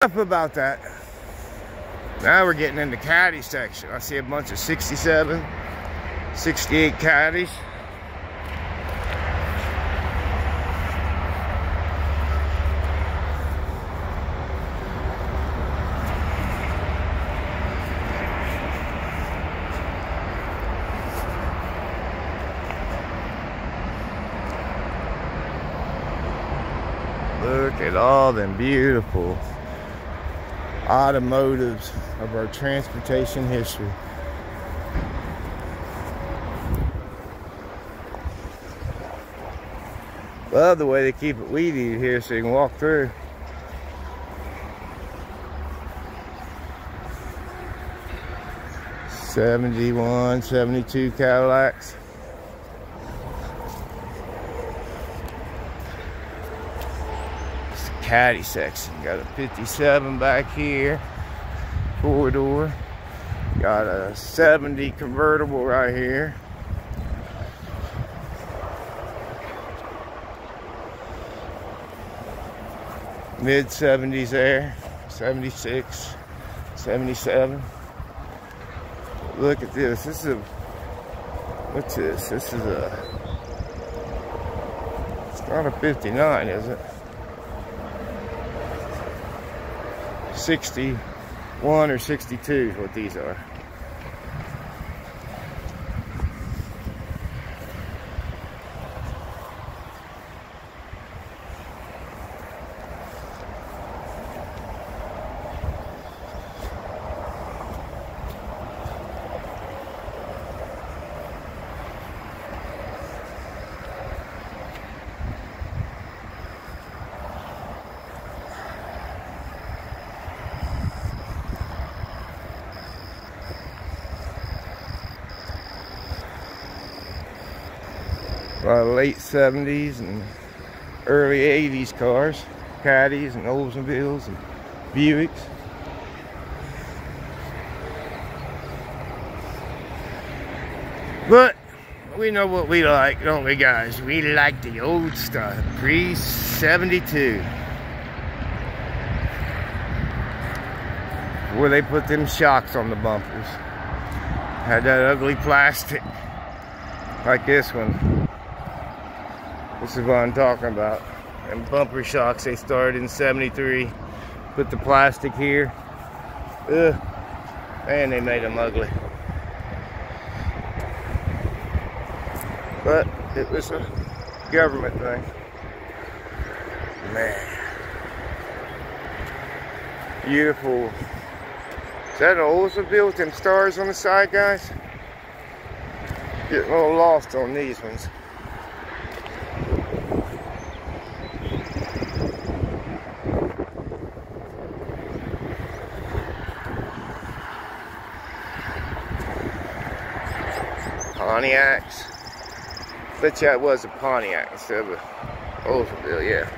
Enough about that. Now we're getting in the caddy section. I see a bunch of 67, 68 caddies. Look at all them beautiful automotives of our transportation history. Love the way they keep it weedy here so you can walk through. '71, '72 Cadillacs. Caddy section. Got a 57 back here, 4-door. Got a 70 convertible right here. Mid 70s there, 76, 77. Look at this. This is a, what's this? This is a, it's not a 59, is it? 61 or 62 is what these are. A lot of late 70s and early 80s cars, Caddies and Oldsmobiles and Buicks. But we know what we like, don't we, guys? We like the old stuff, pre-72. Where they put them shocks on the bumpers. Had that ugly plastic, like this one. This is what I'm talking about. And bumper shocks, they started in '73. Put the plastic here. Ugh. And they made them ugly. But it was a government thing. Man. Beautiful. Is that an Oldsmobile with them stars on the side, guys? Getting a little lost on these ones. Pontiacs. Bet you it was a Pontiac instead of a Oldsmobile, yeah.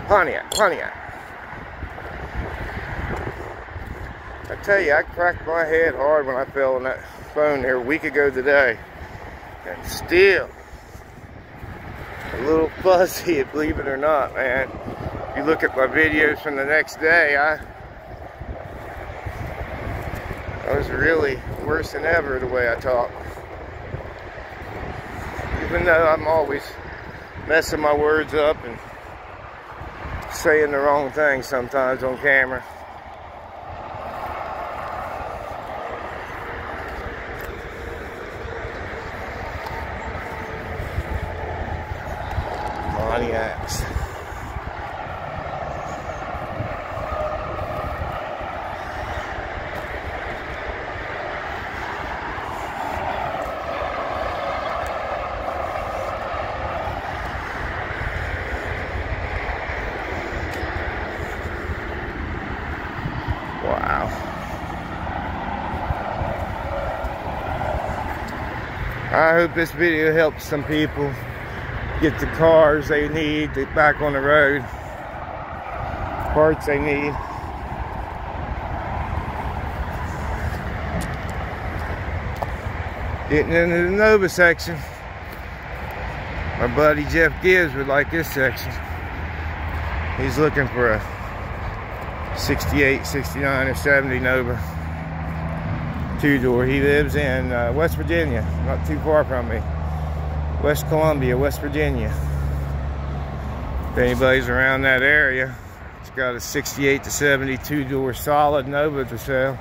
Pontiac. I tell you, I cracked my head hard when I fell on that phone there a week ago today. And still a little fuzzy, believe it or not, man. If you look at my videos from the next day, I was really worse than ever the way I talk. Even though I'm always messing my words up and saying the wrong thing sometimes on camera. Pontiacs. Wow. I hope this video helps some people get the cars they need to back on the road, parts they need. Getting into the Nova section. My buddy Jeff Gibbs would like this section. He's looking for a 68, 69, or 70 Nova. 2-door. He lives in West Virginia, not too far from me. West Columbia, West Virginia. If anybody's around that area, it's got a 68 to 70 2-door solid Nova to sell.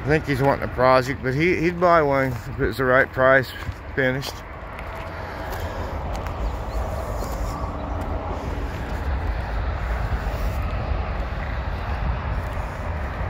I think he's wanting a project, but he'd buy one if it was the right price, finished.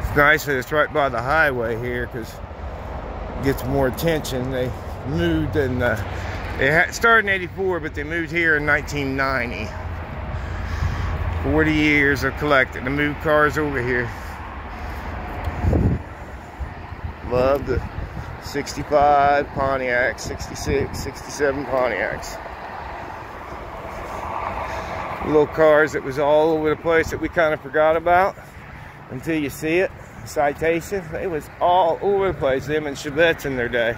It's nice that it's right by the highway here because it gets more attention. They moved in, it started in '84, but they moved here in 1990. 40 years of collecting to move cars over here. Love the 65 Pontiacs, 66, 67 Pontiacs. Little cars that was all over the place that we kind of forgot about until you see it. Citation, they was all over the place, them and Chevettes in their day.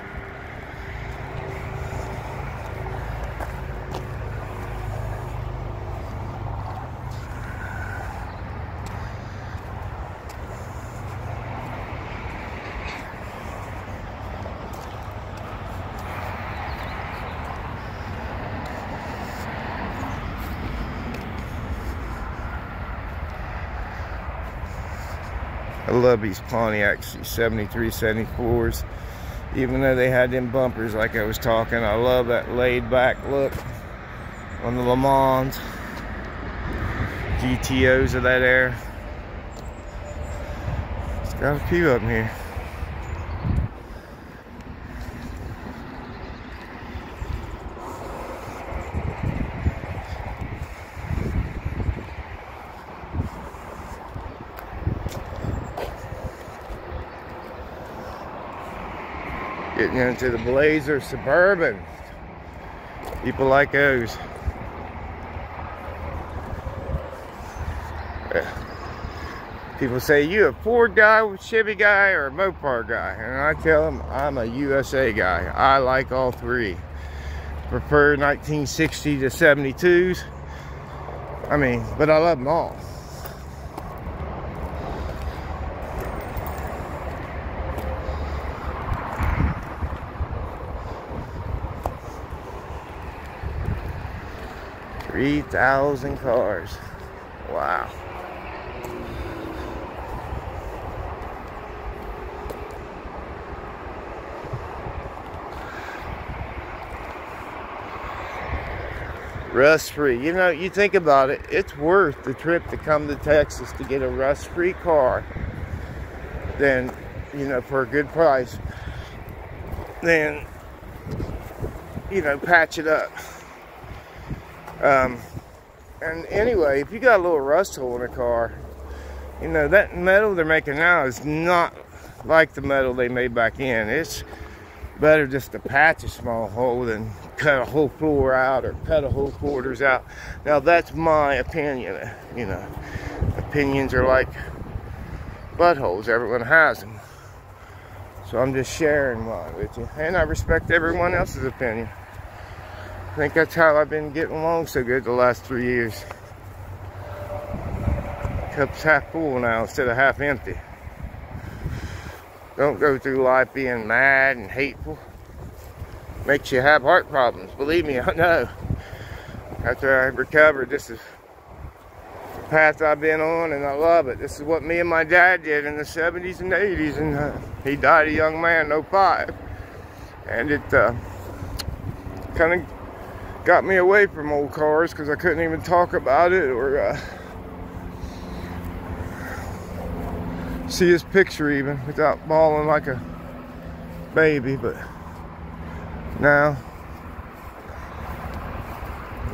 I love these Pontiacs, these 73, 74s. Even though they had them bumpers like I was talking, I love that laid back look on the Amomg GTOs of that era. It's got a few up here. Getting into the Blazer Suburban. People like those. People say, you a Ford guy, Chevy guy, or a Mopar guy? And I tell them, I'm a USA guy. I like all three. Prefer 1960 to 72s. I mean, but I love them all. $3,000 cars. Wow. Rust-free. You know, you think about it, it's worth the trip to come to Texas to get a rust-free car than, you know, for a good price, then, you know, patch it up. And anyway, if you got a little rust hole in a car, you know, that metal they're making now is not like the metal they made back in. It's better just to patch a small hole than cut a whole floor out or cut a whole quarters out. Now that's my opinion. You know, opinions are like buttholes. Everyone has them. So I'm just sharing mine with you. And I respect everyone else's opinion. I think that's how I've been getting along so good the last 3 years. Cup's half full now instead of half empty. Don't go through life being mad and hateful. Makes you have heart problems. Believe me, I know. After I recovered, this is the path I've been on, and I love it. This is what me and my dad did in the 70s and 80s, and he died a young man in 05. And it kind of got me away from old cars because I couldn't even talk about it or see his picture even without bawling like a baby. But now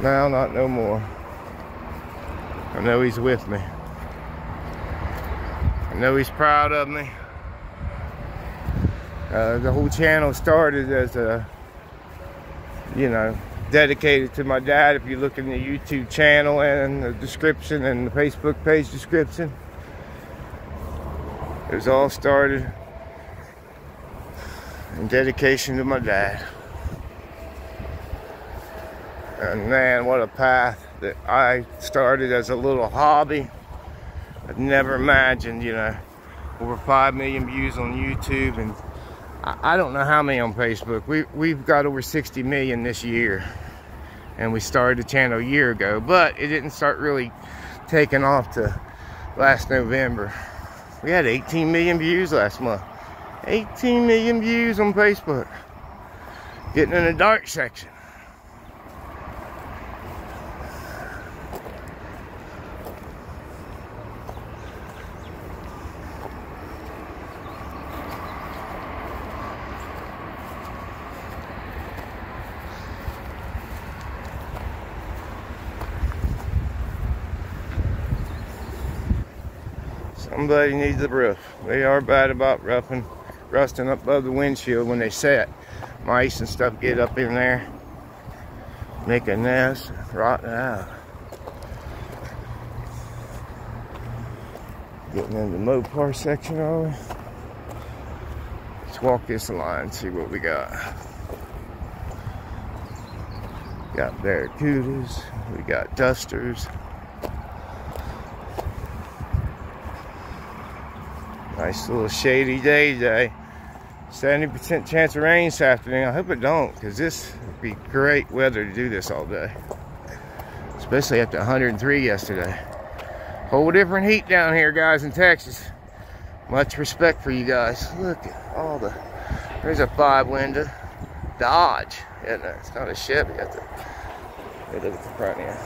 not no more. I know he's with me. I know he's proud of me. The whole channel started as a, you know, dedicated to my dad. If you look in the YouTube channel and the description and the Facebook page description, it was all started in dedication to my dad. And man, what a path that I started as a little hobby. I'd never imagined, you know, over 5 million views on YouTube, and I don't know how many on Facebook. We've got over 60 million this year, and we started the channel a year ago, but it didn't start really taking off to last November. We had 18 million views last month. 18 million views on Facebook. Getting in the dark section. Somebody needs the roof. They are bad about rusting up above the windshield when they set. Mice and stuff get up in there, make a nest, rotting out. Getting into the Mopar section, are we? Let's walk this line and see what we got. Got Barracudas, we got Dusters. Nice little shady day today. 70% chance of rain this afternoon. I hope it don't, because this would be great weather to do this all day. Especially after 103 yesterday. Whole different heat down here, guys, in Texas. Much respect for you guys. Look at all the... There's a 5-window Dodge. Isn't it? It's not a Chevy. Look at the front here.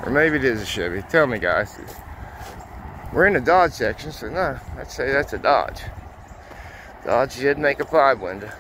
Or maybe it is a Chevy. Tell me, guys. We're in the Dodge section, so no, I'd say that's a Dodge. Dodge did make a 5-window.